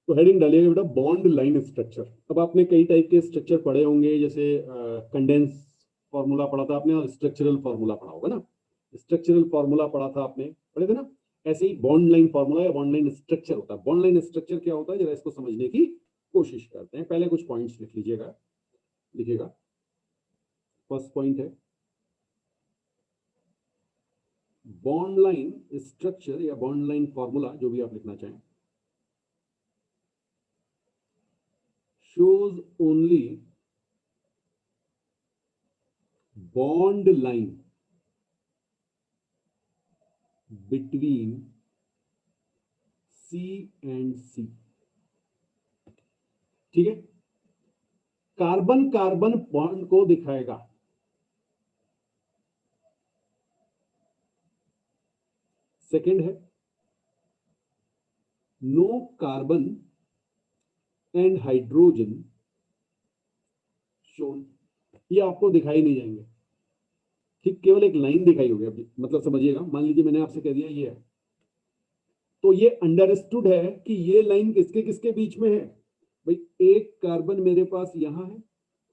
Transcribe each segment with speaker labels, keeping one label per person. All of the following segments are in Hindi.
Speaker 1: तो हेडिंग डालिएगा बेटा बॉन्ड लाइन स्ट्रक्चर। अब आपने कई टाइप के स्ट्रक्चर पढ़े होंगे, जैसे कंडेंस फॉर्मूला पढ़ा था आपने और स्ट्रक्चरल फॉर्मूला पढ़ा होगा ना। स्ट्रक्चरल फॉर्मूला पढ़ा था आपने, पढ़े थे ना। ऐसे ही बॉन्ड लाइन फॉर्मूला या बॉन्ड लाइन स्ट्रक्चर होता है। बॉन्ड लाइन स्ट्रक्चर क्या होता है, जरा इसको समझने की कोशिश करते हैं। पहले कुछ पॉइंट्स लिख लीजिएगा, लिखिएगा। फर्स्ट पॉइंट है बॉन्ड लाइन स्ट्रक्चर या बॉन्ड लाइन फॉर्मूला, जो भी आप लिखना चाहें, shows only bond line between C and C। ठीक है, कार्बन कार्बन बॉन्ड को दिखाएगा। सेकंड है no carbon and hydrogen shown, ये आपको दिखाई नहीं जाएंगे। ठीक, केवल एक लाइन दिखाई होगी। अभी मतलब समझिएगा, मान लीजिए मैंने आपसे कह दिया ये है, तो ये अंडरस्टूड है कि ये लाइन किसके किसके बीच में है। भाई एक कार्बन मेरे पास यहां है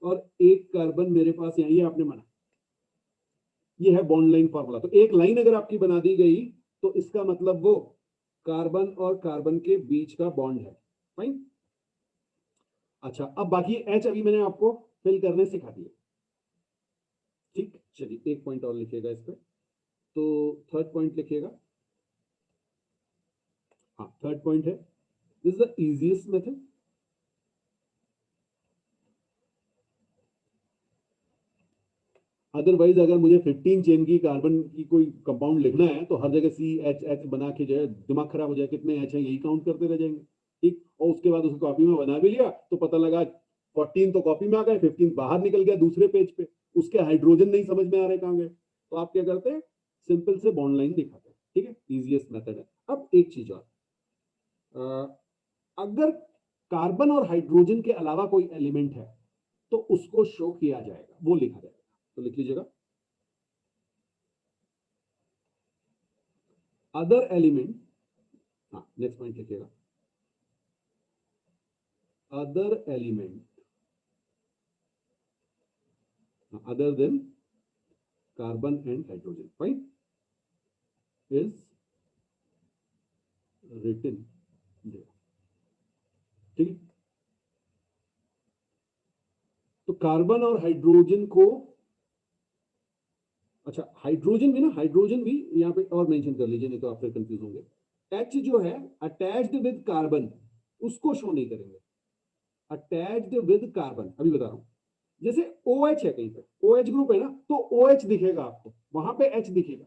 Speaker 1: और एक कार्बन मेरे पास यहां, ये आपने माना। ये है बॉन्ड लाइन फॉर्मूला। तो एक लाइन अगर आपकी बना दी गई तो इसका मतलब वो कार्बन और कार्बन के बीच का बॉन्ड है। फाइन। अच्छा, अब बाकी एच अभी मैंने आपको फिल करने सिखा दिए। ठीक, चलिए एक पॉइंट और लिखिएगा इस पे। तो थर्ड पॉइंट लिखिएगा। हाँ, थर्ड पॉइंट है this is the easiest method. Otherwise अगर मुझे 15 चेन की कार्बन की कोई कंपाउंड लिखना है तो हर जगह सी एच एच बना के जो है दिमाग खराब हो जाए, कितने एच है यही काउंट करते रह जाएंगे। ठीक, और उसके बाद उसको कॉपी में बना भी लिया तो पता लगा 14 तो कॉपी में आ गए, 15 बाहर निकल गया दूसरे पेज पे, उसके हाइड्रोजन नहीं समझ में आ रहे कहां गए। तो आप क्या करते हैं, सिंपल से बॉन्ड लाइन दिखाते हैं। ठीक है, इजिएस्ट मेथड है। अब एक चीज और, अगर कार्बन और हाइड्रोजन के अलावा कोई एलिमेंट है तो उसको शो किया जाएगा, वो लिखा जाएगा। तो लिख लीजिएगा अदर एलिमेंट। हाँ, नेक्स्ट पॉइंट लिखिएगा other element other than carbon and hydrogen, fine, is written there. ठीक है, तो कार्बन और हाइड्रोजन को, अच्छा हाइड्रोजन भी ना, हाइड्रोजन भी यहाँ पे और मेंशन कर लीजिए, नहीं तो आप फिर कंफ्यूज होंगे। एच जो है अटैच्ड विद कार्बन, उसको शो नहीं करेंगे। अटैच्ड विद कार्बन, अभी बता रहा हूं, जैसे ओ एच है कहीं पे, ओ एच ग्रुप है ना, तो ओ एच दिखेगा आपको, वहां पे एच दिखेगा।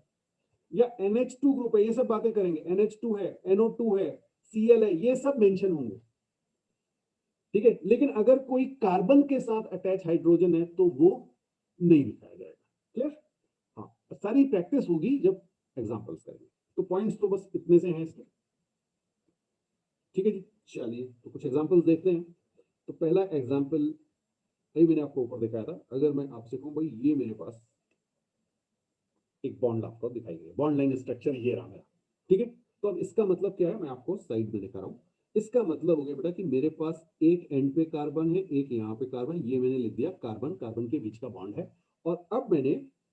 Speaker 1: या NH2 ग्रुप है, ये सब बातें करेंगे, NH2 है, NO2 है, Cl है, ये सब मेंशन होंगे। ठीक है, लेकिन अगर कोई कार्बन के साथ अटैच हाइड्रोजन है तो वो नहीं दिखाया जाएगा। क्लियर? हाँ, सारी प्रैक्टिस होगी जब एग्जांपल्स करेंगे। तो पॉइंट्स तो बस इतने से हैं इसके। ठीक है जी, चलिए तो कुछ एग्जांपल्स देखते हैं। तो पहला एग्जांपल अभी मैंने आपको ऊपर दिखाया था। अगर मैं आपसे कहूं भाई ये मेरे पास एक बॉन्ड आपको दिखाई गई, बॉन्ड लाइन स्ट्रक्चर ये रहा मेरा। ठीक है, तो अब इसका मतलब क्या है, मैं आपको साइड में दिखा रहा हूं। इसका मतलब हो गया बेटा कि मेरे पास एक एंड पे कार्बन है, एक यहाँ पे कार्बन, ये मैंने लिख दिया कार्बन कार्बन के बीच का बॉन्ड है। और अब मैंने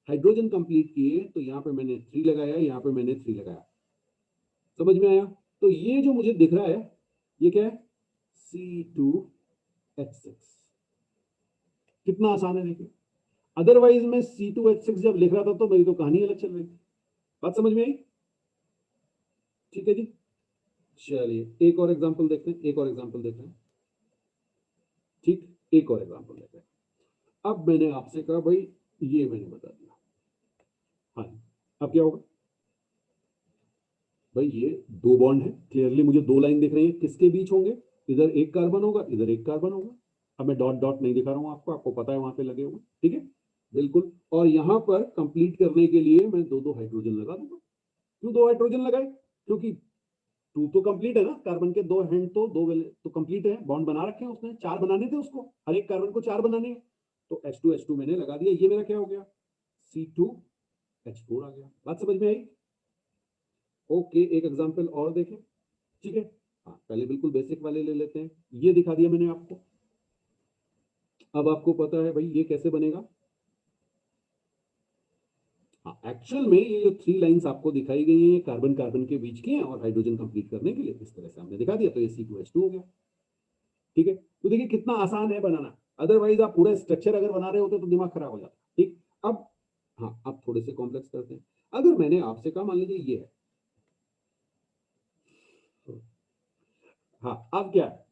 Speaker 1: हाइड्रोजन कंप्लीट किए तो यहाँ पे मैंने 3 लगाया, यहाँ पे मैंने 3 लगाया। समझ में आया? तो ये जो मुझे दिख रहा है ये क्या है, C2H6। कितना आसान है देखिए। अदरवाइज मैं C2H6 जब लिख रहा था तो मेरी तो कहानी अलग चल रही थी। बात समझ में आई? ठीक है जी, चलिए एक और एग्जांपल देखते हैं, एक और एग्जांपल देखते हैं। ठीक, एक और एग्जांपल देखते हैं। अब मैंने आपसे कहा भाई ये मैंने बता दिया, हाँ जी, अब क्या होगा भाई, ये दो बॉन्ड है, क्लियरली मुझे दो लाइन दिख रही है, किसके बीच होंगे, इधर एक कार्बन होगा, इधर एक कार्बन होगा। अब मैं डॉट डॉट नहीं दिखा रहा हूं आपको, आपको पता है वहां पे लगे हुए। ठीक है, बिल्कुल। और यहां पर कंप्लीट करने के लिए मैं दो दो हाइड्रोजन लगा दूंगा। क्यों दो हाइड्रोजन लगाए, क्योंकि टू तो कंप्लीट है ना, कार्बन के दो हैंड तो दो वेले तो कंप्लीट है, बॉन्ड बना रखे हैं उसने, चार बनाने थे उसको, हर एक कार्बन को चार बनाने हैं। तो H2H2 मैंने लगा दिया, ये मेरा क्या हो गया, C2H4 आ गया। बात समझ में आई? ओके, एक एग्जांपल और देखें। ठीक है, हाँ, पहले बिल्कुल बेसिक वाले ले लेते हैं। ये दिखा दिया मैंने आपको। अब आपको पता है भाई ये कैसे बनेगा। हाँ, एक्चुअल में ये जो 3 लाइंस आपको दिखाई गई हैं, ये कार्बन कार्बन के बीच की हैं और हाइड्रोजन कंप्लीट करने के लिए इस तरह से हमने दिखा दिया, तो ये C2H2 हो गया। ठीक है, तो देखिए कितना आसान है बनाना। अदरवाइज आप पूरा स्ट्रक्चर अगर बना रहे होते तो दिमाग खराब हो जाता। ठीक, अब हाँ, अब थोड़े से कॉम्प्लेक्स करते हैं। अगर मैंने आपसे कहा मान लीजिए ये है, हाँ, अब क्या है,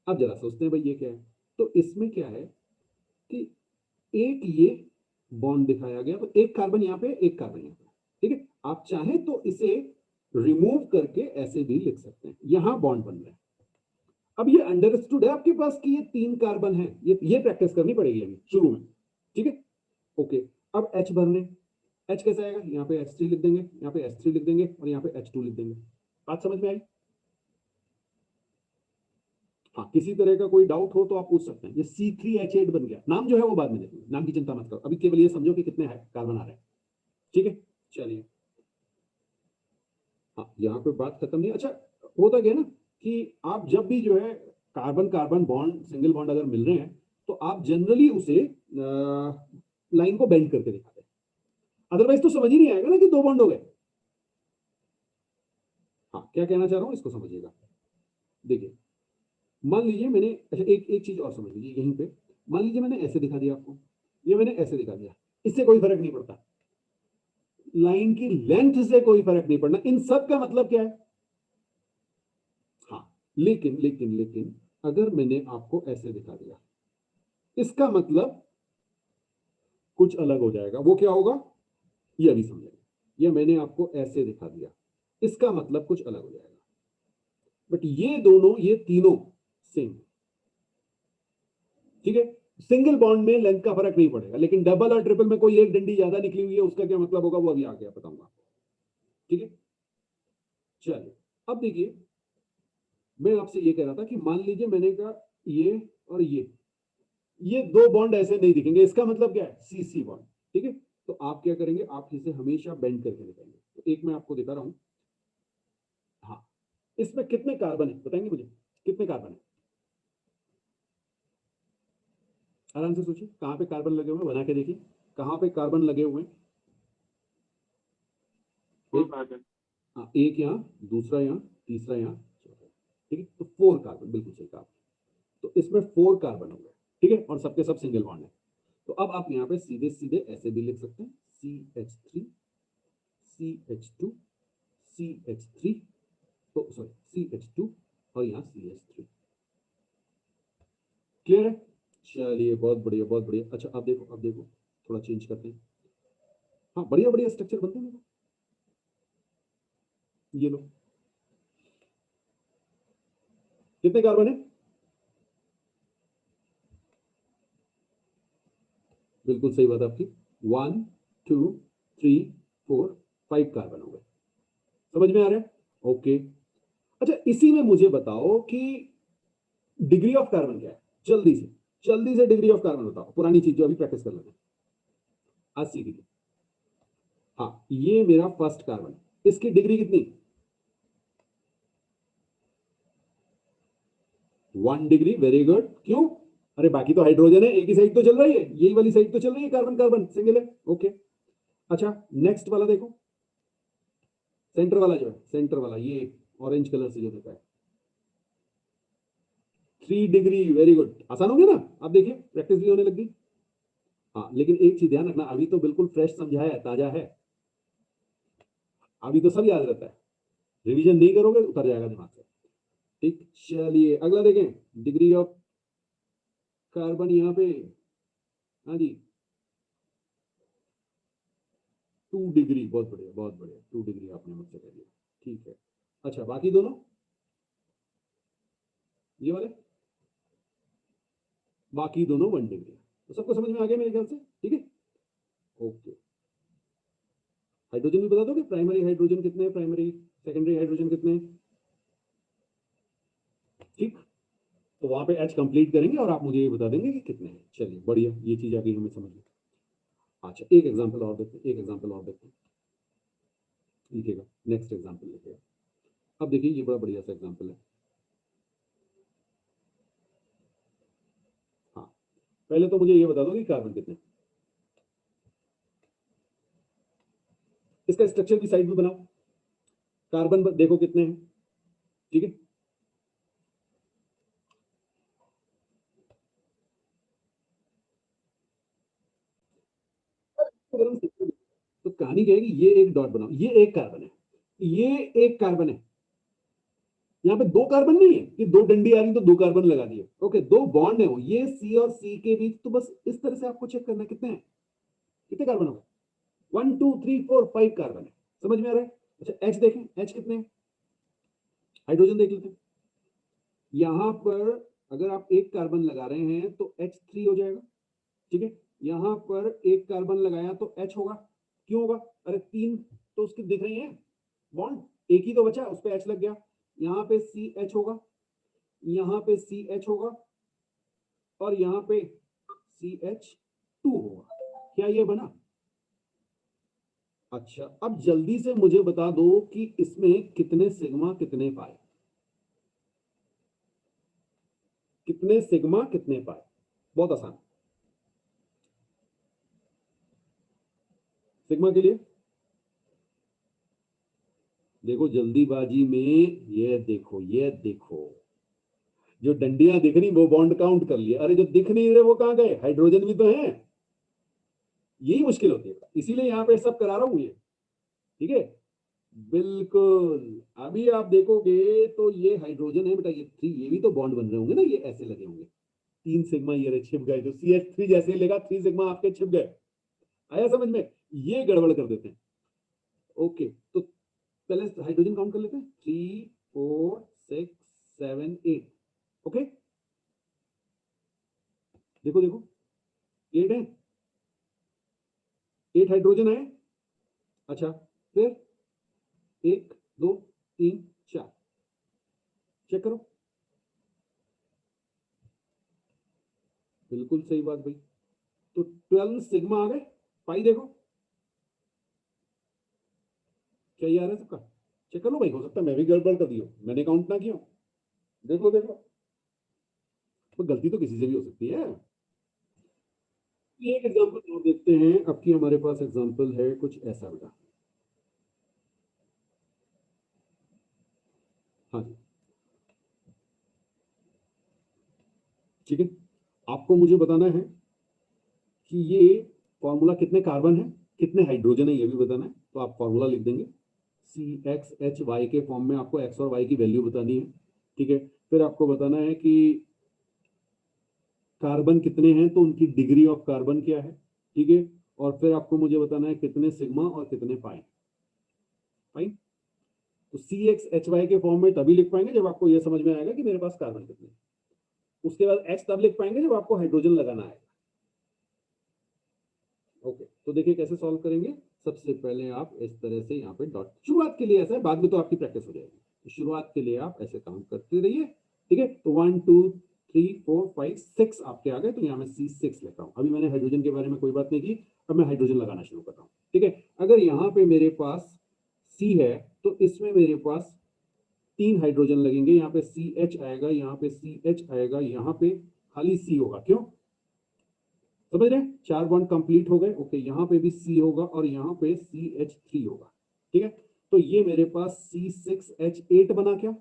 Speaker 1: अब जरा सोचते हैं भाई ये क्या है। तो इसमें क्या है कि एक ये बॉन्ड दिखाया गया, तो एक कार्बन यहाँ पे, एक कार्बन यहाँ पे। ठीक है, आप चाहें तो इसे रिमूव करके ऐसे भी लिख सकते हैं, यहां बॉन्ड बन रहा है। अब ये अंडरस्टूड है आपके पास कि ये 3 कार्बन है, ये प्रैक्टिस करनी पड़ेगी अभी शुरू में। ठीक है, ओके। अब H भरने, H कैसे आएगा, यहाँ पे H3 लिख देंगे, यहाँ पे H3 लिख देंगे और यहाँ पे H2 लिख देंगे। बात समझ में आई। हाँ, किसी तरह का कोई डाउट हो तो आप पूछ सकते हैं। ये C3H8 बन गया। नाम जो है वो बाद में देखेंगे, नाम की चिंता मत करो, अभी केवल ये समझो कि कितने कार्बन आ रहे हैं। ठीक है, चलिए। हाँ, यहाँ पे बात खत्म नहीं। अच्छा, होता क्या है ना कि आप जब भी जो है carbon carbon bond, single bond अगर मिल रहे हैं, तो आप जनरली उसे लाइन को बेंड करके दिखाते हैं। अदरवाइज तो समझ ही नहीं आएगा ना कि 2 बॉन्ड हो गए। हाँ, क्या कहना चाह रहा हूँ इसको समझिएगा। देखिए, मान लीजिए मैंने, अच्छा एक एक चीज और समझ लीजिए यहीं पे। मान लीजिए मैंने ऐसे दिखा दिया आपको, ये मैंने ऐसे दिखा दिया, इससे कोई फर्क नहीं पड़ता। लाइन की लेंथ से कोई फर्क नहीं पड़ना। इन सब का मतलब क्या है। हाँ, लेकिन लेकिन लेकिन अगर मैंने आपको ऐसे दिखा दिया, इसका मतलब कुछ अलग हो जाएगा। वो क्या होगा ये अभी समझेंगे। या मैंने आपको ऐसे दिखा दिया, इसका मतलब कुछ अलग हो जाएगा। बट ये दोनों, ये तीनों सेम। ठीक है, सिंगल बॉन्ड में लेंथ का फर्क नहीं पड़ेगा, लेकिन डबल और ट्रिपल में कोई एक डंडी ज्यादा निकली हुई है, उसका क्या मतलब होगा वो अभी आगे बताऊंगा। ठीक है, चलिए। अब देखिए, मैं आपसे ये कह रहा था कि मान लीजिए मैंने कहा ये और ये 2 बॉन्ड ऐसे नहीं दिखेंगे, इसका मतलब क्या है, CC बॉन्ड। ठीक है, तो आप क्या करेंगे, आप इसे हमेशा बेंड करके दिखाएंगे। तो एक मैं आपको दिखा रहा हूं। हाँ, इसमें कितने कार्बन है बताएंगे मुझे, कितने कार्बन है। आराम से सोचिए, कहां पे कार्बन लगे हुए हैं, बना के देखिए कहां पे कार्बन लगे हुए हैं। एक, हाँ, एक यहाँ, दूसरा यहाँ, तीसरा यहाँ, चौथा। ठीक है, तो 4 कार्बन, बिल्कुल सही कहा। तो इसमें 4 कार्बन हो गए। ठीक है, और सबके सब सिंगल बॉन्ड है। तो अब आप यहाँ पे सीधे सीधे ऐसे भी लिख सकते हैं, CH3 CH2 CH3, तो सॉरी CH2 और यहाँ CH3। क्लियर है। चलिए, बहुत बढ़िया बहुत बढ़िया। अच्छा, अब देखो, अब देखो, थोड़ा चेंज करते हैं। हाँ, बढ़िया बढ़िया स्ट्रक्चर बनते हैं। ये लो, कितने कार्बन है, बिल्कुल सही बात आपकी। 1 2 3 4 5 कार्बन हो गए। समझ में आ रहा है। ओके। अच्छा, इसी में मुझे बताओ कि डिग्री ऑफ कार्बन क्या है, जल्दी से, जल्दी से डिग्री ऑफ कार्बन बताओ, पुरानी चीज जो अभी प्रैक्टिस कर लेते हैं। 80 डिग्री। हाँ, ये मेरा फर्स्ट कार्बन, इसकी डिग्री कितनी, 1 डिग्री। Very good. क्यों, अरे बाकी तो हाइड्रोजन है, एक ही साइड तो चल रही है, यही वाली साइड तो चल रही है, कार्बन कार्बन सिंगल है। ओके। अच्छा, नेक्स्ट वाला देखो, सेंटर वाला जो है, सेंटर वाला ये ऑरेंज कलर से जो देखा है, 3 डिग्री। वेरी गुड, आसान हो गया ना। अब देखिए प्रैक्टिस भी होने लग गई। हाँ, लेकिन एक चीज ध्यान रखना, अभी तो बिल्कुल फ्रेश समझाया है, ताजा है, अभी तो सब याद रहता है। रिवीजन नहीं करोगे तो उतर जाएगा दिमाग से। ठीक, चलिए अगला देखें। डिग्री ऑफ कार्बन यहाँ पे, हाँ जी, 2 डिग्री। बहुत बढ़िया बहुत बढ़िया, 2 डिग्री आपने मुझसे कह दिया। ठीक है। अच्छा, बाकी दोनों, ये वाले, बाकी दोनों 1 डिग्री। तो सबको समझ में आ गया मेरे ख्याल से। ठीक है, ओके। हाइड्रोजन भी बता दोगे, प्राइमरी हाइड्रोजन कितने हैं, प्राइमरी सेकेंडरी हाइड्रोजन कितने हैं। ठीक, तो वहां पे एच कंप्लीट करेंगे और आप मुझे ये बता देंगे कि कितने हैं। चलिए बढ़िया, ये चीज आगे हमें समझ में। अच्छा, एक एग्जांपल और देखते हैं, एक एग्जांपल और देखते हैं। लिखिएगा, नेक्स्ट एग्जांपल लिखिएगा। अब देखिए, ये बड़ा बढ़िया सा एग्जांपल है। पहले तो मुझे ये बता दो कि कार्बन कितने हैं। इसका स्ट्रक्चर की साइड में बनाओ, कार्बन देखो कितने हैं, ठीक है। तो कहानी क्या है कि ये एक डॉट बनाओ, ये एक कार्बन है, ये एक कार्बन है, यहाँ पे दो कार्बन नहीं है कि दो डंडी आ रही तो दो कार्बन लगा दिए, ओके, दो बॉन्ड है वो, ये सी और सी के बीच, तो बस इस तरह से आपको चेक करना है कितने हैं, कितने कार्बन होगा, 1 2 3 4 5 कार्बन है, समझ में आ रहा है। अच्छा एच देखें, एच कितने हैं, हाइड्रोजन देख लेते हैं। यहां पर अगर आप एक कार्बन लगा रहे हैं तो H3 हो जाएगा, ठीक है। यहां पर एक कार्बन लगाया तो H होगा, क्यों होगा, अरे तीन तो उसकी दिख रही है बॉन्ड, एक ही तो बचा, उस पर H लग गया, यहाँ पे CH होगा, यहाँ पे CH होगा, और यहाँ पे CH2 होगा, क्या ये बना। अच्छा अब जल्दी से मुझे बता दो कि इसमें कितने सिग्मा कितने पाई, कितने सिग्मा कितने पाई, बहुत आसान। सिग्मा के लिए देखो जल्दीबाजी में, ये देखो ये देखो, जो डंडियां दिख रही वो बॉन्ड काउंट कर लिया, अरे जो दिख नहीं रहे वो कहां गए, हाइड्रोजन भी तो है, यही मुश्किल होती है, इसीलिए यहां पे सब करा रहा हूं ये, ठीक है। बिल्कुल, अभी आप देखोगे तो ये हाइड्रोजन है बेटा, ये थ्री, ये भी तो बॉन्ड बन रहे होंगे ना, ये ऐसे लगे होंगे, तीन सिग्मा ये रहे छिप गए, जो CH3 जैसे ही लेगा 3 सिग्मा आपके छिप गए, आया समझ में, ये गड़बड़ कर देते हैं। ओके तो पहले हाइड्रोजन काउंट कर लेते हैं, 3 4 6 7 8, ओके, देखो देखो 8 है, 8 हाइड्रोजन आए, अच्छा फिर 1 2 3 4, चेक करो, बिल्कुल सही बात भाई, तो 12 सिग्मा आ गए, पाई देखो क्या ये आ रहा है सबका, चेक कर लो भाई, हो सकता है मैं भी गड़बड़ कर दी हो, मैंने काउंट ना किया हो, देख लो देख लो, तो गलती तो किसी से भी हो सकती है। एक एग्जांपल और देखते हैं, अब की हमारे पास एग्जांपल है कुछ ऐसा बेटा, हाँ जी ठीक है, आपको मुझे बताना है कि ये फॉर्मूला कितने कार्बन है कितने हाइड्रोजन है ये भी बताना है, तो आप फॉर्मूला लिख देंगे, CXHY के फॉर्म में आपको एक्स और वाई की वैल्यू बतानी है, ठीक है। फिर आपको बताना है कि कार्बन कितने हैं तो उनकी डिग्री ऑफ कार्बन क्या है, ठीक है। और फिर आपको मुझे बताना है कितने सिग्मा और कितने पाई, फाइन। तो CXHY के फॉर्म में तभी लिख पाएंगे जब आपको यह समझ में आएगा कि मेरे पास कार्बन कितने हैं, उसके बाद X तब लिख पाएंगे जब आपको हाइड्रोजन लगाना है। ओके तो देखिए कैसे सॉल्व करेंगे, सबसे पहले आप इस तरह से यहाँ पे डॉट, शुरुआत के लिए ऐसा है, बाद में तो आपकी प्रैक्टिस हो जाएगी, तो शुरुआत के लिए आप ऐसे काउंट करते रहिए, ठीक है। तो 1 2 3 4 5 6 आपके आ गए, तो यहाँ मैं C6 लेता हूँ, अभी मैंने हाइड्रोजन के बारे में कोई बात नहीं की, अब मैं हाइड्रोजन लगाना शुरू करता हूँ, ठीक है। अगर यहाँ पे मेरे पास C है तो इसमें मेरे पास 3 हाइड्रोजन लगेंगे, यहाँ पे CH आएगा, यहाँ पे CH आएगा, यहाँ पे खाली C होगा, क्यों, समझ रहे हैं, 4 बॉन्ड कंप्लीट हो गए, ओके, यहाँ पे भी C होगा और यहाँ पे CH3 होगा, ठीक है। तो ये मेरे पास C6H8 बना, क्या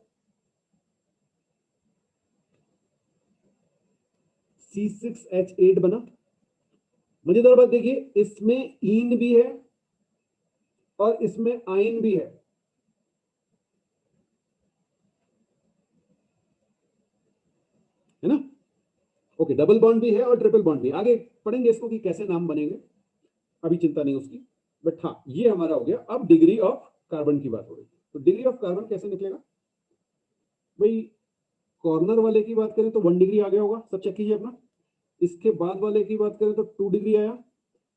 Speaker 1: C6H8 बना। मजेदार बात देखिए, इसमें ईन भी है और इसमें आयन भी है ना, ओके, डबल बॉन्ड भी है और ट्रिपल बॉन्ड भी, आगे पढ़ेंगे इसको कि कैसे नाम बनेंगे, अभी चिंता नहीं उसकी, बट हाँ ये हमारा हो गया। अब डिग्री ऑफ कार्बन की बात हो रही है, तो डिग्री ऑफ कार्बन कैसे निकलेगा भाई, कॉर्नर वाले की बात करें तो 1 डिग्री आ गया होगा, सब चेक कीजिए अपना, इसके बाद वाले की बात करें तो 2 डिग्री आया,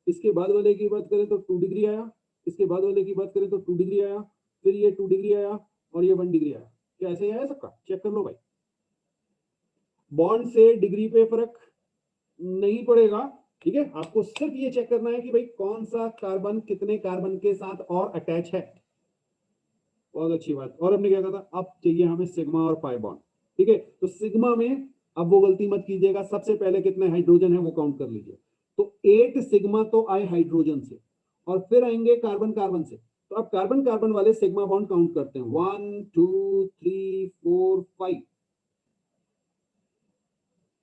Speaker 1: इसके बाद वाले की बात करें तो 2 डिग्री आया, इसके बाद वाले की बात करें तो 2 डिग्री आया, फिर ये 2 डिग्री आया और ये 1 डिग्री आया, क्या ऐसे ही आया सबका, चेक कर लो भाई, बॉन्ड से डिग्री पे फर्क नहीं पड़ेगा, ठीक है। आपको सिर्फ ये चेक करना है कि भाई कौन सा कार्बन कितने कार्बन के साथ और अटैच है, बहुत अच्छी बात। और हमने क्या कहा था, अब चाहिए हमें सिग्मा और पाई बॉन्ड, ठीक है। तो सिग्मा में अब वो गलती मत कीजिएगा, सबसे पहले कितने हाइड्रोजन है वो काउंट कर लीजिए। तो 8 सिग्मा तो आए हाइड्रोजन से, और फिर आएंगे कार्बन कार्बन से। तो अब कार्बन कार्बन वाले सिग्मा बॉन्ड काउंट करते हैं, 1 2 3 4 5।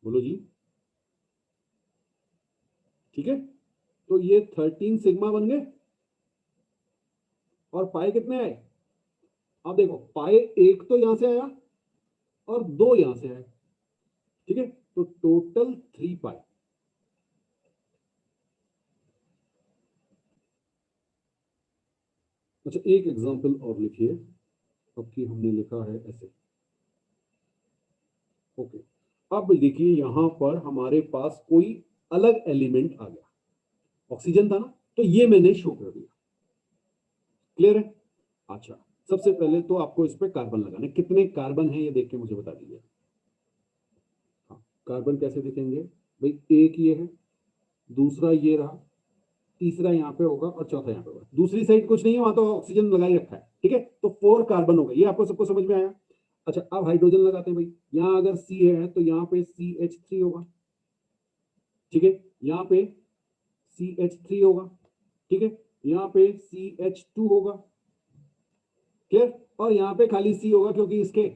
Speaker 1: बोलो जी। ठीक है, तो ये 13 सिग्मा बन गए, और पाए कितने आए? अब देखो, पाए एक तो यहां से आया और दो यहां से आए। ठीक है, तो टोटल 3 पाए। अच्छा, एक एग्जांपल और लिखिए। अब की हमने लिखा है ऐसे। ओके, अब देखिए यहां पर हमारे पास कोई अलग एलिमेंट आ गया। ऑक्सीजन था ना, तो ये मैंने शो कर दिया। क्लियर है? अच्छा, सबसे पहले तो आपको इस पे कार्बन लगाना है। कितने कार्बन है ये देख के मुझे बता दीजिए। हाँ, कार्बन कैसे दिखेंगे भाई? एक ये है, दूसरा ये रहा, तीसरा यहाँ पे होगा, और चौथा यहाँ पे होगा। दूसरी साइड कुछ नहीं है, वहां तो ऑक्सीजन लगा ही रखा है। ठीक है, तो 4 कार्बन हो गए। ये आपको सबको समझ में आया? अच्छा, अब हाइड्रोजन लगाते हैं भाई। यहाँ अगर C है तो यहाँ पे CH3 होगा। ठीक है, यहाँ पे CH3 होगा। ठीक है, यहाँ पे CH2 होगा। क्लियर? और यहाँ पे खाली C होगा, क्योंकि इसके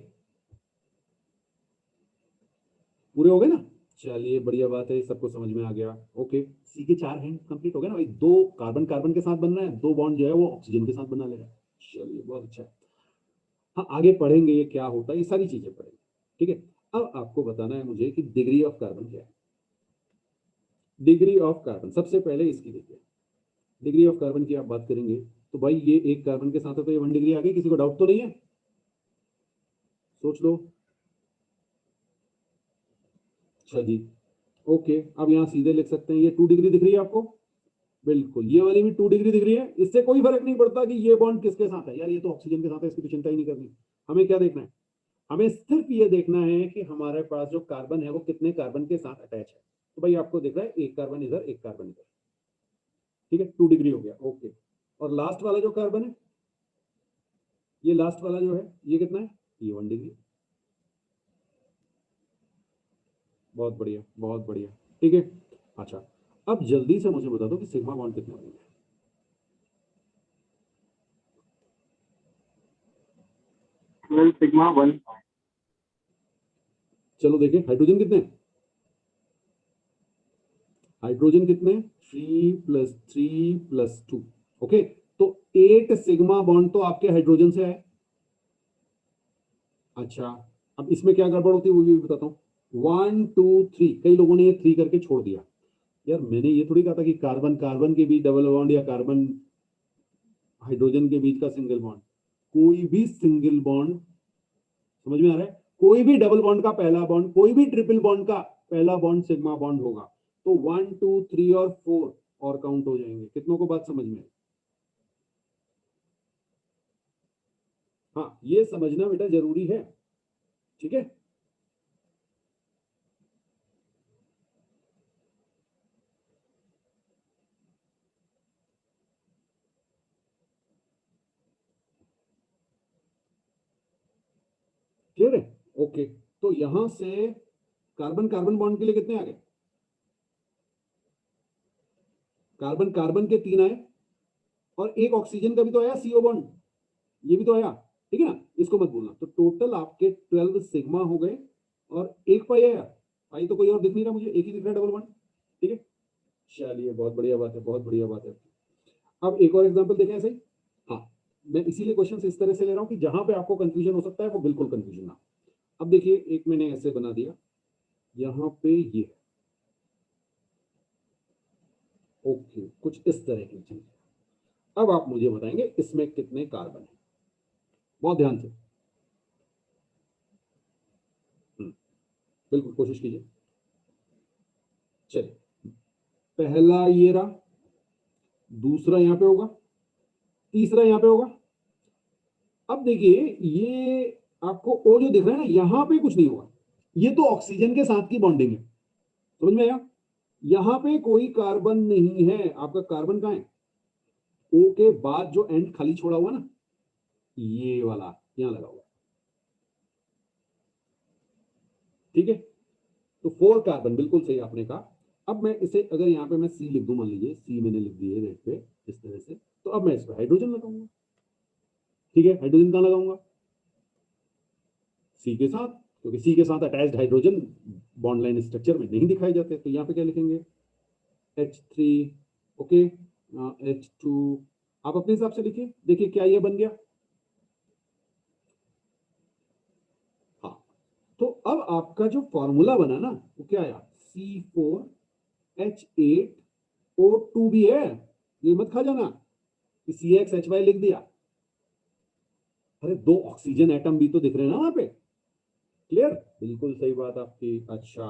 Speaker 1: पूरे हो गए ना। चलिए, बढ़िया बात है, सबको समझ में आ गया। ओके, सी के 4 हैं, कंप्लीट हो गया ना भाई। दो कार्बन कार्बन के साथ बन रहा है, दो बॉन्ड जो है वो ऑक्सीजन के साथ बना ले रहा है। चलिए, बहुत अच्छा है। हाँ, आगे पढ़ेंगे ये क्या होता है, ये सारी चीजें पढ़ेंगे। ठीक है, अब आपको बताना है मुझे कि डिग्री ऑफ कार्बन क्या है। डिग्री ऑफ कार्बन, सबसे पहले इसकी देखिए। डिग्री ऑफ कार्बन की आप बात करेंगे तो भाई ये एक कार्बन के साथ है, तो ये 1 डिग्री आ गई। किसी को डाउट तो नहीं है? सोच लो। अच्छा जी, ओके, अब यहाँ सीधे लिख सकते हैं, ये 2 डिग्री दिख रही है आपको? बिल्कुल, ये वाली भी 2 डिग्री दिख रही है। इससे कोई फर्क नहीं पड़ता कि ये बॉन्ड किसके साथ है। यार, ये तो ऑक्सीजन के साथ है, इसकी तो चिंता ही नहीं करनी। हमें क्या देखना है? हमें सिर्फ ये देखना है कि हमारे पास जो कार्बन है वो कितने कार्बन के साथ अटैच है। तो भाई आपको दिख रहा है एक कार्बन इधर, एक कार्बन इधर। ठीक है, 2 डिग्री हो गया। ओके, और लास्ट वाला जो कार्बन है, ये लास्ट वाला जो है, ये कितना है? ये 1 डिग्री। बहुत बढ़िया, बहुत बढ़िया। ठीक है, अच्छा, अब जल्दी से मुझे बता दो कि सिग्मा बॉन्ड कितने बनेंगे। सिग्मा 1। चलो देखें, हाइड्रोजन कितने हैं? हाइड्रोजन कितने? 3 + 3 + 2। ओके, तो 8 सिग्मा बॉन्ड तो आपके हाइड्रोजन से आए। अच्छा, अब इसमें क्या गड़बड़ होती है वो भी बताता हूँ। 1 2 3, कई लोगों ने ये 3 करके छोड़ दिया। यार, मैंने ये थोड़ी कहा था कि कार्बन कार्बन के बीच डबल बॉन्ड या कार्बन हाइड्रोजन के बीच का सिंगल बॉन्ड। कोई भी सिंगल बॉन्ड, समझ में आ रहा है? कोई भी डबल बॉन्ड का पहला बॉन्ड, कोई भी ट्रिपल बॉन्ड का पहला बॉन्ड सिग्मा बॉन्ड होगा। तो 1 2 3 और 4 और काउंट हो जाएंगे। कितनों को बात समझ में है? हाँ, ये समझना बेटा जरूरी है। ठीक है, क्लियर है? ओके, तो यहां से कार्बन कार्बन बॉन्ड के लिए कितने आ गए? कार्बन कार्बन के 3 आए, और एक ऑक्सीजन का भी तो आया, CO बॉन्ड, ये भी तो आया। ठीक है ना, इसको मत भूलना। तो टोटल आपके 12 सिग्मा हो गए, और एक पाई आया। पाई तो कोई और दिख नहीं रहा मुझे, एक ही दिख रहा है, डबल बॉन्ड। ठीक है, चलिए, बहुत बढ़िया बात है, बहुत बढ़िया बात है। अब एक और एग्जांपल देखें ऐसे ही। हाँ, मैं इसीलिए क्वेश्चन इस तरह से ले रहा हूं कि जहां पे आपको कंफ्यूजन हो सकता है वो बिल्कुल कंफ्यूजन ना। अब देखिए, एक मैंने ऐसे बना दिया, यहाँ पे ये। ओके, कुछ इस तरह की चीज। अब आप मुझे बताएंगे इसमें कितने कार्बन है। बहुत ध्यान से। बिल्कुल कोशिश कीजिए। चलिए, पहला ये रहा, दूसरा यहाँ पे होगा, तीसरा यहाँ पे होगा। अब देखिए, ये आपको ओ जो दिख रहा है ना, यहाँ पे कुछ नहीं होगा। ये तो ऑक्सीजन के साथ की बॉन्डिंग है, समझ में आया? यहाँ पे कोई कार्बन नहीं है। आपका कार्बन कहाँ है? ओ के बाद जो एंड खाली छोड़ा हुआ ना, ये वाला यहाँ लगा हुआ। ठीक है, तो 4 कार्बन, बिल्कुल सही आपने कहा। अब मैं इसे अगर यहाँ पे मैं सी लिख दूं, मान लीजिए सी मैंने लिख दी है रेड पे इस तरह से, तो अब मैं इस पर हाइड्रोजन लगाऊंगा। ठीक है, हाइड्रोजन कहाँ लगाऊंगा? सी के साथ, क्योंकि सी के साथ attached hydrogen bond line structure में नहीं दिखाई जाते। तो यहाँ पे क्या लिखेंगे? H3, ओके, H2, आप अपने हिसाब से लिखिए, देखिए क्या ये बन गया। हाँ, तो अब आपका जो फॉर्मूला बना ना वो क्या आया? C4H8O2 भी है, ये मत खा जाना कि CXHY लिख दिया। अरे 2 ऑक्सीजन एटम भी तो दिख रहे हैं ना वहां पे। क्लियर? बिल्कुल सही बात आपकी। अच्छा,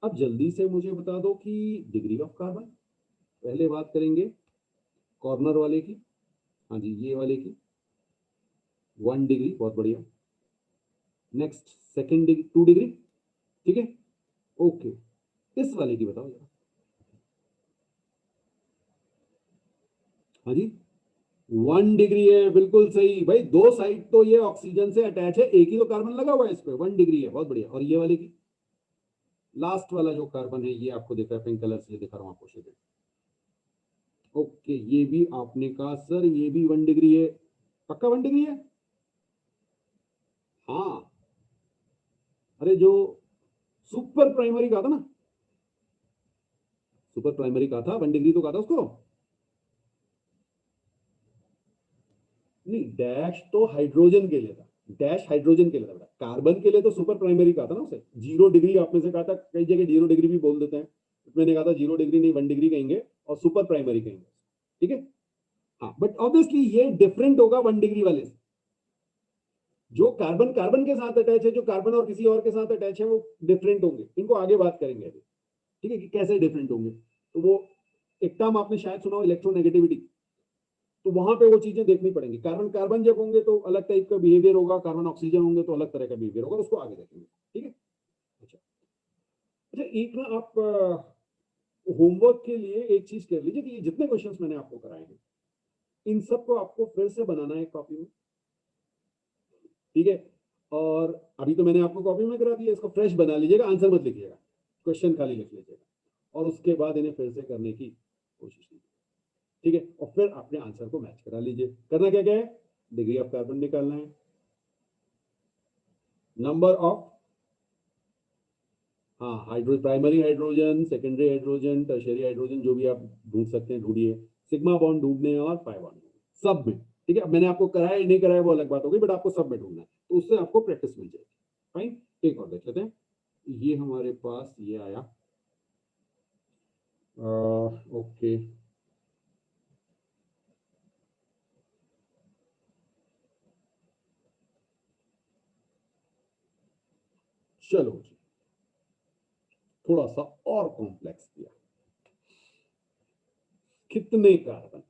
Speaker 1: अब जल्दी से मुझे बता दो कि डिग्री ऑफ कार्बन। पहले बात करेंगे कॉर्नर वाले की, हाँ जी ये वाले की, 1 डिग्री, बहुत बढ़िया। नेक्स्ट सेकेंड डिग्री, 2 डिग्री, ठीक है, ओके। इस वाले की बताओ जरा। हाँ जी, 1 डिग्री है, बिल्कुल सही भाई। 2 साइड तो ये ऑक्सीजन से अटैच है, एक ही तो कार्बन लगा हुआ है इस पे, 1 डिग्री है, बहुत बढ़िया। और ये वाले की, लास्ट वाला जो कार्बन है ये आपको दिख रहा है पिंक कलर से, दिखा रहा हूँ आपको शेड। ओके, ये भी आपने कहा सर ये भी 1 डिग्री है, पक्का 1 डिग्री है? हाँ, अरे जो सुपर प्राइमरी कहा था ना, सुपर प्राइमरी कहा था, 1 डिग्री तो कहा था उसको। नहीं, डैश तो हाइड्रोजन के लिए था, डैश हाइड्रोजन के लिए था, कार्बन के लिए तो सुपर प्राइमरी कहा था ना उसे। 0 डिग्री आपने से कहा था, कई जगह 0 डिग्री भी बोल देते हैं, मैंने कहा था 0 डिग्री नहीं 1 डिग्री कहेंगे और सुपर प्राइमरी कहेंगे, ठीक है। हाँ, बट ऑब्वियसली ये डिफरेंट होगा 1 डिग्री वाले से। जो कार्बन कार्बन के साथ अटैच है, जो कार्बन और किसी और के साथ अटैच है, वो डिफरेंट होंगे, इनको आगे बात करेंगे अभी, ठीक है, कि कैसे डिफरेंट होंगे। तो वो एक टर्म आपने शायद सुना हो, इलेक्ट्रोनेगेटिविटी, तो वहां पे वो चीजें देखनी पड़ेंगी। कार्बन कार्बन जब होंगे तो अलग टाइप का बिहेवियर होगा, कार्बन ऑक्सीजन होंगे तो अलग तरह का बिहेवियर होगा, उसको आगे देखेंगे, ठीक है। अच्छा, अच्छा, एक ना आप होमवर्क के लिए एक चीज कर लीजिए कि ये जितने क्वेश्चंस मैंने आपको कराए हैं इन सबको आपको फिर से बनाना है कॉपी में, ठीक है। और अभी तो मैंने आपको कॉपी में करा दिया, इसको फ्रेश बना लीजिएगा, आंसर मत लिखिएगा, क्वेश्चन खाली लिख लीजिएगा, और उसके बाद इन्हें फिर से करने की कोशिश कीजिए, ठीक है। और फिर अपने आंसर को मैच करा लीजिए। करना क्या क्या है? डिग्री ऑफ कार्बन निकालना है, नंबर ऑफ, हाँ, primary hydrogen, secondary hydrogen, tertiary hydrogen, जो भी आप ढूंढ सकते हैं ढूंढिए। सिग्मा बॉन्ड ढूंढने हैं और पाई बॉन्ड सब में, ठीक है। अब मैंने आपको कराया नहीं कराया वो अलग बात होगी, बट आपको सब में ढूंढना है, तो उससे आपको प्रैक्टिस मिल जाएगी। फाइन, एक और देख लेते हैं। ये हमारे पास ये आया, ओके, चलो जी, थोड़ा सा और कॉम्प्लेक्स दिया, कितने कार्बन?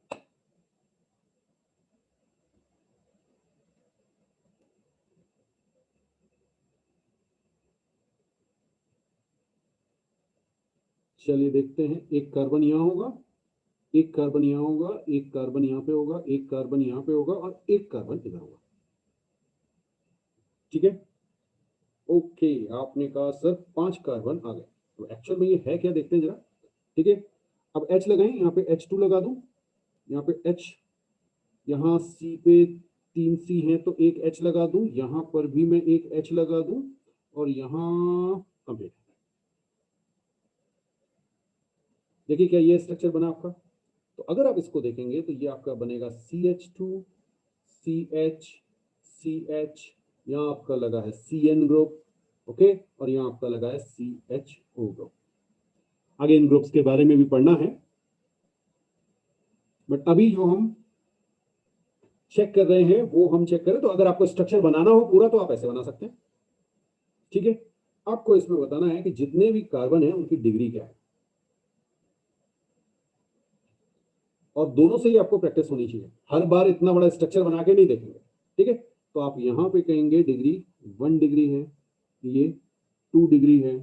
Speaker 1: चलिए देखते हैं, एक कार्बन यहां होगा, एक कार्बन यहां होगा, एक कार्बन यहां पे होगा, एक कार्बन यहां पे होगा, और एक कार्बन इधर होगा, ठीक है। ओके, आपने कहा सर 5 कार्बन आ गए, तो एक्चुअल में ये है क्या, देखते हैं जरा, ठीक है। अब H लगाएं, यहाँ पे H2 लगा दूं, यहाँ पे H, यहाँ C पे 3 C है तो एक H लगा दूं, यहाँ पर भी मैं एक H लगा दूं, और यहाँ कंप्लीट। देखिए क्या ये स्ट्रक्चर बना आपका। तो अगर आप इसको देखेंगे तो ये आपका बनेगा CH2, CH, CH, यहाँ आपका लगा है CN ग्रुप, ओके, और यहाँ आपका लगा है CHO ग्रुप। आगे इन ग्रुप्स के बारे में भी पढ़ना है, बट अभी जो हम चेक कर रहे हैं वो हम चेक करें। तो अगर आपको स्ट्रक्चर बनाना हो पूरा तो आप ऐसे बना सकते हैं, ठीक है। आपको इसमें बताना है कि जितने भी कार्बन है उनकी डिग्री क्या है, और दोनों से ही आपको प्रैक्टिस होनी चाहिए, हर बार इतना बड़ा स्ट्रक्चर बना के नहीं देखेंगे, ठीक है। तो आप यहां पे कहेंगे डिग्री 1 डिग्री है, ये 2 डिग्री है,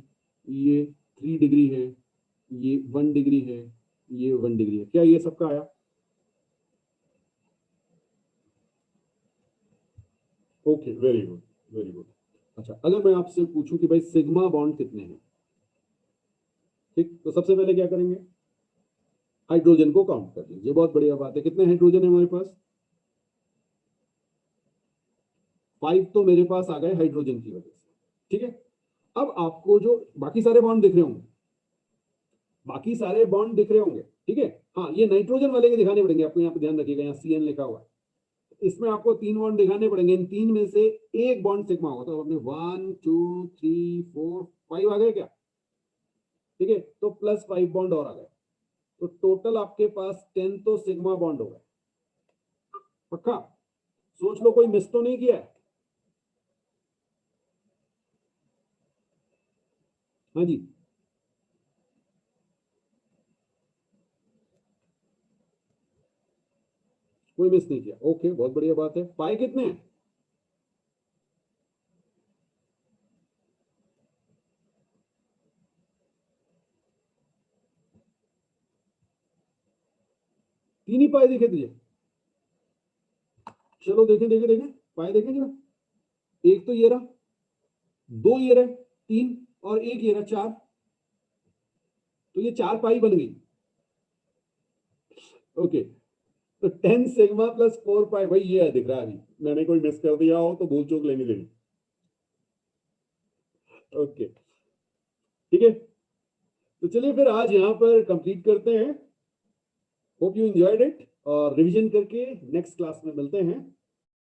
Speaker 1: ये 3 डिग्री है, ये 1 डिग्री है, ये 1 डिग्री है। क्या ये सबका आया? Okay, very good, very good. अच्छा, अगर मैं आपसे पूछूं कि भाई सिग्मा बॉन्ड कितने हैं, ठीक, तो सबसे पहले क्या करेंगे, हाइड्रोजन को काउंट कर लीजिए, बहुत बढ़िया बात है। कितने हाइड्रोजन है हमारे पास, 5 तो मेरे पास आ गए हाइड्रोजन की वजह से। ठीक है, अब आपको जो बाकी सारे बॉन्ड दिख रहे होंगे, बाकी सारे बॉन्ड दिख रहे होंगे, ठीक है। हाँ, ये नाइट्रोजन वाले के दिखाने पड़ेंगे आपको, यहाँ पे ध्यान रखिएगा, यहाँ CN लिखा हुआ है, इसमें आपको 3 बॉन्ड दिखाने पड़ेंगे, इन 3 में से एक बॉन्ड सिग्मा होगा, तो आपने 1 2 3 4 5 आ गए क्या, ठीक है, तो +5 बॉन्ड और आ गए, तो टोटल आपके पास 10 तो सिग्मा बॉन्ड हो गए। पक्का, सोच लो कोई मिस तो नहीं किया है। हाँ जी, कोई मिस नहीं किया, ओके, बहुत बढ़िया बात है। पाए कितने हैं, तीन ही पाए दिखे तुझे, चलो देखें देखें देखें, पाए देखें जरा, एक तो ये रहा, दो ये रहे, 3, और एक ये रहा, 4, तो ये 4 पाई बन गई। ओके, तो 10 सिग्मा प्लस 4 पाई, भाई ये है, दिख रहा है, अभी मैंने कोई मिस कर दिया हो तो भूल चूक लेनी देनी। ओके, ठीक है, तो चलिए फिर आज यहाँ पर कंप्लीट करते हैं। होप यू एंजॉयड इट, और रिवीजन करके नेक्स्ट क्लास में मिलते हैं।